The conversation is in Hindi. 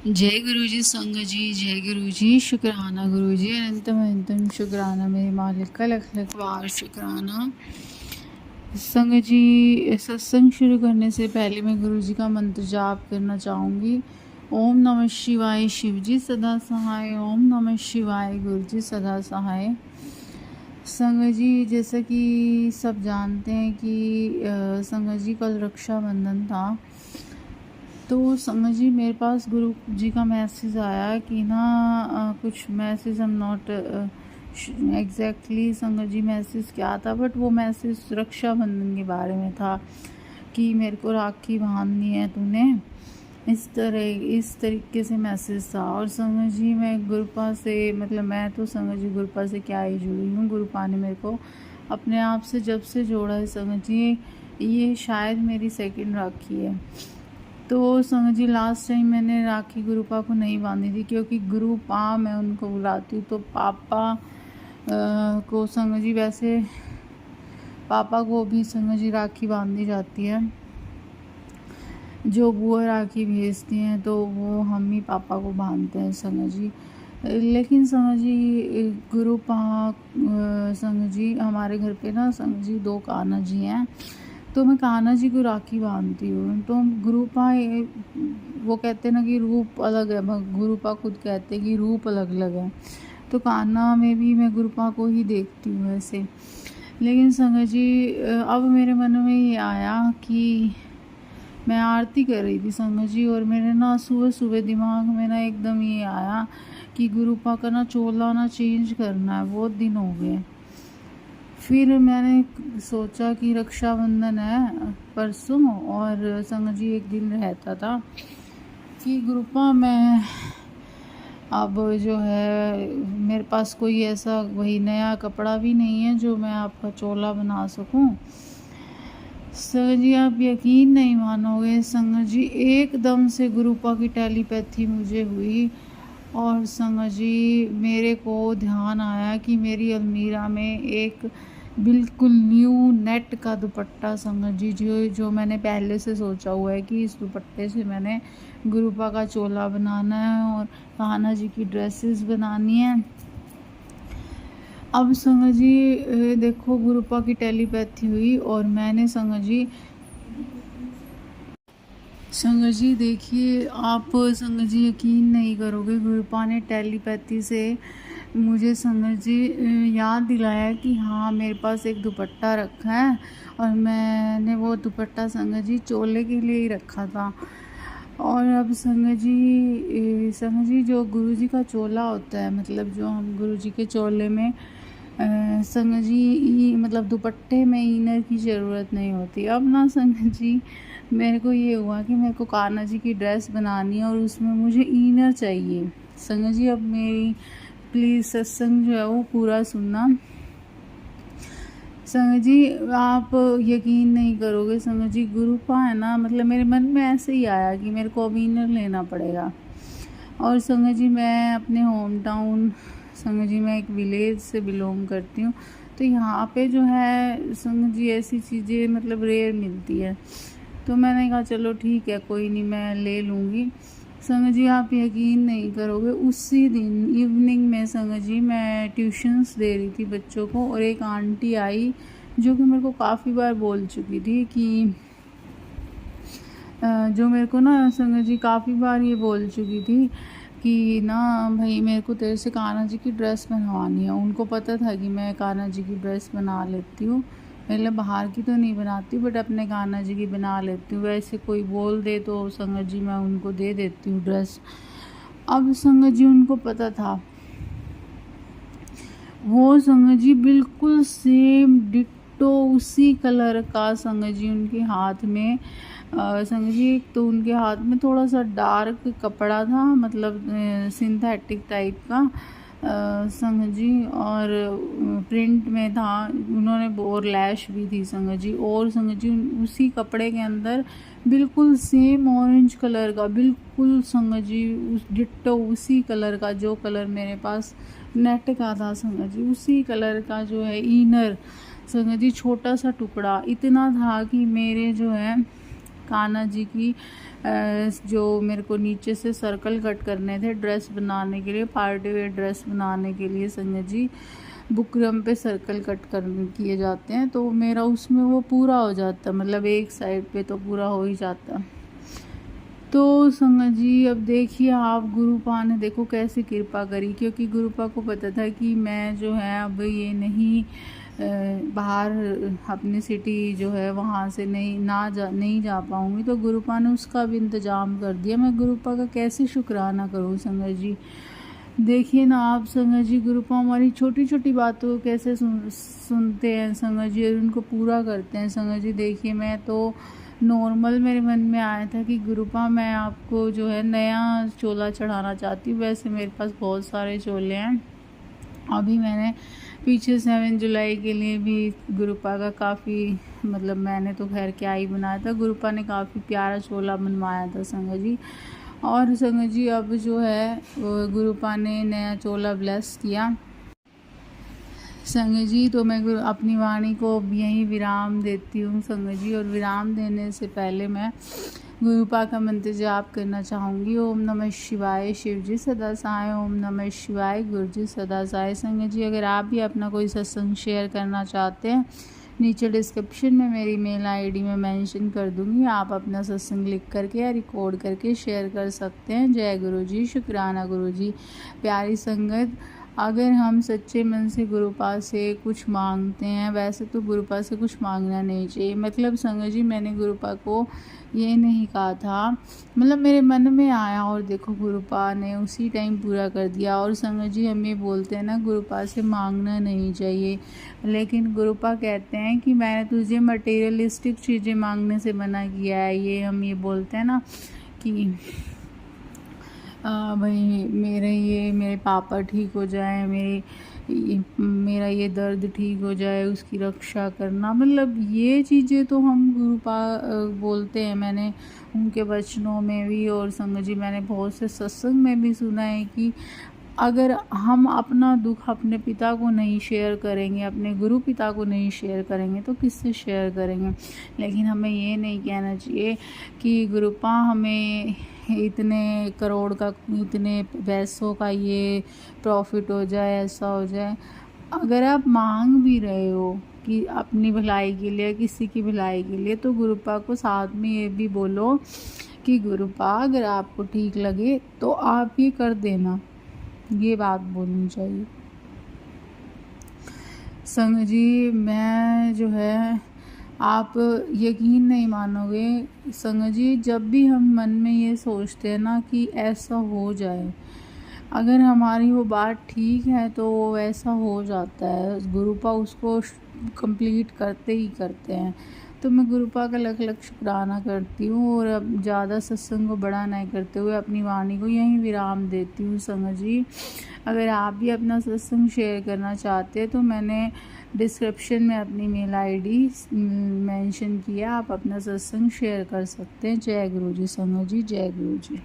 जय गुरु जी संग जी, जय गुरु जी शुक्राना गुरु जी अनंतम अनंतम शुक्राना मेरे मालिक का लख लख बार शुक्राना। संग जी सत्संग शुरू करने से पहले मैं गुरु जी का मंत्र जाप करना चाहूँगी। ओम नमः शिवाय शिव जी सदा सहाय, ओम नमः शिवाय गुरु जी सदा सहाय। संग जी जैसा कि सब जानते हैं कि संग जी कल रक्षाबंधन था, तो समझ ही मेरे पास गुरु जी का मैसेज आया कि ना कुछ मैसेज हम नॉट एग्जैक्टली संगत जी मैसेज क्या था, बट वो मैसेज रक्षाबंधन के बारे में था कि मेरे को राखी बांधनी है तूने, इस तरीके से मैसेज था। और संगत जी मैं गुरुपा से मतलब मैं तो संगत जी गुरुपा से क्या ही जुड़ी हूँ, गुरुपा ने मेरे को अपने आप से जब से जोड़ा है संगत जी, ये शायद मेरी सेकंड राखी है। तो संगत जी लास्ट टाइम मैंने राखी गुरुपा को नहीं बांधी थी, क्योंकि गुरुपा मैं उनको बुलाती हूँ तो पापा को संगत जी वैसे पापा को भी संगत जी राखी बांधी जाती है, जो बुआ राखी भेजती हैं तो वो हम ही पापा को बांधते हैं संगत जी। लेकिन संगत जी गुरुपा संगत जी हमारे घर पे ना संगत जी 2 कान्हा जी हैं, तो मैं कान्हा जी को राखी बांधती हूँ। तो गुरुपा वो कहते हैं ना कि रूप अलग है, गुरुपा खुद कहते हैं कि रूप अलग अलग है, तो कान्हा में भी मैं गुरुपा को ही देखती हूँ ऐसे। लेकिन संगत जी अब मेरे मन में ये आया कि मैं आरती कर रही थी संगत जी, और मेरे ना सुबह सुबह दिमाग में ना एकदम ये आया कि गुरुपा का ना चोला ना चेंज करना है, बहुत दिन हो गए। फिर मैंने सोचा कि रक्षाबंधन है परसों और संगत जी एक दिन रहता था कि गुरुपा मैं अब जो है मेरे पास कोई ऐसा वही नया कपड़ा भी नहीं है जो मैं आपका चोला बना सकूं। संगत जी आप यकीन नहीं मानोगे संगत जी, एकदम से गुरुपा की टेलीपैथी मुझे हुई और संगत जी मेरे को ध्यान आया कि मेरी अलमीरा में एक बिल्कुल न्यू नेट का दुपट्टा संगत जी जो मैंने पहले से सोचा हुआ है कि इस दुपट्टे से मैंने गुरुपा का चोला बनाना है और कान्हा जी की ड्रेसेस बनानी है। अब संगत जी देखो गुरुपा की टेलीपैथी हुई और मैंने संगत जी देखिए आप संगत जी यकीन नहीं करोगे, गुरुपा ने टेलीपैथी से मुझे संगत जी याद दिलाया कि हाँ मेरे पास एक दुपट्टा रखा है, और मैंने वो दुपट्टा संगत जी चोले के लिए ही रखा था। और अब संगत जी जो गुरु जी का चोला होता है, मतलब जो हम गुरु जी के चोले में संगत जी मतलब दुपट्टे में इनर की ज़रूरत नहीं होती। अब ना संगत जी मेरे को ये हुआ कि मेरे को कान्हा जी की ड्रेस बनानी है और उसमें मुझे इनर चाहिए। संगत जी अब मेरी प्लीज़ सत्संग जो है वो पूरा सुनना। संगत जी आप यकीन नहीं करोगे संगत जी, गुरुपा है ना, मतलब मेरे मन में ऐसे ही आया कि मेरे को अब इनर लेना पड़ेगा। और संगत जी मैं अपने होम टाउन संगत जी मैं एक विलेज से बिलोंग करती हूँ, तो यहाँ पे जो है संगत जी ऐसी चीज़ें मतलब रेयर मिलती है, तो मैंने कहा चलो ठीक है कोई नहीं मैं ले लूँगी। संगत जी आप यकीन नहीं करोगे, उसी दिन इवनिंग में संगत जी मैं ट्यूशन्स दे रही थी बच्चों को, और एक आंटी आई जो कि मेरे को काफ़ी बार बोल चुकी थी कि जो मेरे को ना संगत जी काफ़ी बार ये बोल चुकी थी कि ना भाई मेरे को तेरे से कान्हा जी की ड्रेस बनवानी है। उनको पता था कि मैं कान्हा जी की ड्रेस बना लेती हूँ, मतलब बाहर की तो नहीं बनाती बट अपने कान्हा जी की बना लेती हूँ। वैसे कोई बोल दे तो संगत जी मैं उनको दे देती हूँ ड्रेस। अब संगत जी उनको पता था, वो संगत जी बिल्कुल सेम डिट्टो उसी कलर का संगत जी उनके हाथ में संगत जी एक तो उनके हाथ में थोड़ा सा डार्क कपड़ा था, मतलब सिंथेटिक टाइप का संगत जी, और प्रिंट में था, उन्होंने और लैश भी थी संगत जी, और संगत जी उसी कपड़े के अंदर बिल्कुल सेम ऑरेंज कलर का बिल्कुल संगत जी उस डिट्टो उसी कलर का जो कलर मेरे पास नेट का था संगत जी, उसी कलर का जो है इनर संगत जी छोटा सा टुकड़ा इतना था कि मेरे जो है कान्हा जी की जो मेरे को नीचे से सर्कल कट करने थे ड्रेस बनाने के लिए, पार्टी वेयर ड्रेस बनाने के लिए संगत जी बुकरम पे सर्कल कट कर किए जाते हैं, तो मेरा उसमें वो पूरा हो जाता, मतलब एक साइड पे तो पूरा हो ही जाता। तो संगत जी अब देखिए आप, गुरुपा ने देखो कैसे कृपा करी, क्योंकि गुरुपा को पता था कि मैं जो है अब ये नहीं बाहर अपनी सिटी जो है वहाँ से नहीं जा पाऊँगी, तो गुरुपा ने उसका भी इंतज़ाम कर दिया। मैं गुरुपा का कैसे शुक्राना करूँ संगत जी। देखिए ना आप संगत जी, गुरुपा हमारी छोटी छोटी बातों को कैसे सुनते हैं संगत जी, और उनको पूरा करते हैं संगत जी। देखिए मैं तो नॉर्मल मेरे मन में आया था कि गुरुपा मैं आपको जो है नया चोला चढ़ाना चाहती हूँ, वैसे मेरे पास बहुत सारे चोले हैं। अभी मैंने पीछे 7 जुलाई के लिए भी गुरुपा का काफ़ी, मतलब मैंने तो खैर क्या ही बनाया था, गुरुपा ने काफ़ी प्यारा चोला बनवाया था संगत जी। और संगत जी अब जो है गुरुपा ने नया चोला ब्लेस किया संगत जी, तो मैं अपनी वाणी को यहीं विराम देती हूँ संगत जी। और विराम देने से पहले मैं गुरुपा का मंत्र जाप करना चाहूँगी। ओम नमः शिवाय, शिव जी सदा सहाय। ओम नमः शिवाय, गुरु जी सदा सहाय। संगत जी अगर आप भी अपना कोई सत्संग शेयर करना चाहते हैं, नीचे डिस्क्रिप्शन में मेरी मेल आईडी में मेंशन कर दूंगी, आप अपना सत्संग लिख करके या रिकॉर्ड करके शेयर कर सकते हैं। जय गुरु जी, शुक्राना गुरु जी। प्यारी संगत, अगर हम सच्चे मन से गुरुपा से कुछ मांगते हैं, वैसे तो गुरुपा से कुछ मांगना नहीं चाहिए, मतलब संगत जी मैंने गुरुपा को ये नहीं कहा था, मतलब मेरे मन में आया और देखो गुरुपा ने उसी टाइम पूरा कर दिया। और संगत जी हम ये बोलते हैं ना गुरुपा से मांगना नहीं चाहिए, लेकिन गुरुपा कहते हैं कि मैंने तुझे मटेरियलिस्टिक चीज़ें मांगने से मना किया है। ये हम ये बोलते हैं ना कि भाई मेरे पापा ठीक हो जाए, मेरा ये दर्द ठीक हो जाए, उसकी रक्षा करना, मतलब ये चीज़ें तो हम गुरुपा बोलते हैं। मैंने उनके वचनों में भी और संगत जी मैंने बहुत से सत्संग में भी सुना है कि अगर हम अपना दुख अपने पिता को नहीं शेयर करेंगे, अपने गुरु पिता को नहीं शेयर करेंगे, तो किससे शेयर करेंगे। लेकिन हमें ये नहीं कहना चाहिए कि गुरुपा हमें इतने करोड़ का, इतने पैसों का ये प्रॉफिट हो जाए, ऐसा हो जाए। अगर आप मांग भी रहे हो कि अपनी भलाई के लिए, किसी की भलाई के लिए, तो गुरुपा को साथ में ये भी बोलो कि गुरुपा अगर आपको ठीक लगे तो आप ये कर देना, ये बात बोलनी चाहिए। संगत जी मैं जो है, आप यकीन नहीं मानोगे संगत जी, जब भी हम मन में ये सोचते हैं ना कि ऐसा हो जाए, अगर हमारी वो बात ठीक है तो वो ऐसा हो जाता है। गुरुपा उसको कंप्लीट करते ही करते हैं। तो मैं गुरुपा का लख लख शुक्राना करती हूँ और अब ज़्यादा सत्संग को बड़ा नहीं करते हुए अपनी वाणी को यहीं विराम देती हूँ संगत जी। अगर आप भी अपना सत्संग शेयर करना चाहते हैं तो मैंने डिस्क्रिप्शन में अपनी मेल आईडी मेंशन किया, आप अपना सत्संग शेयर कर सकते हैं। जय गुरु जी संगत जी, जय गुरु जी।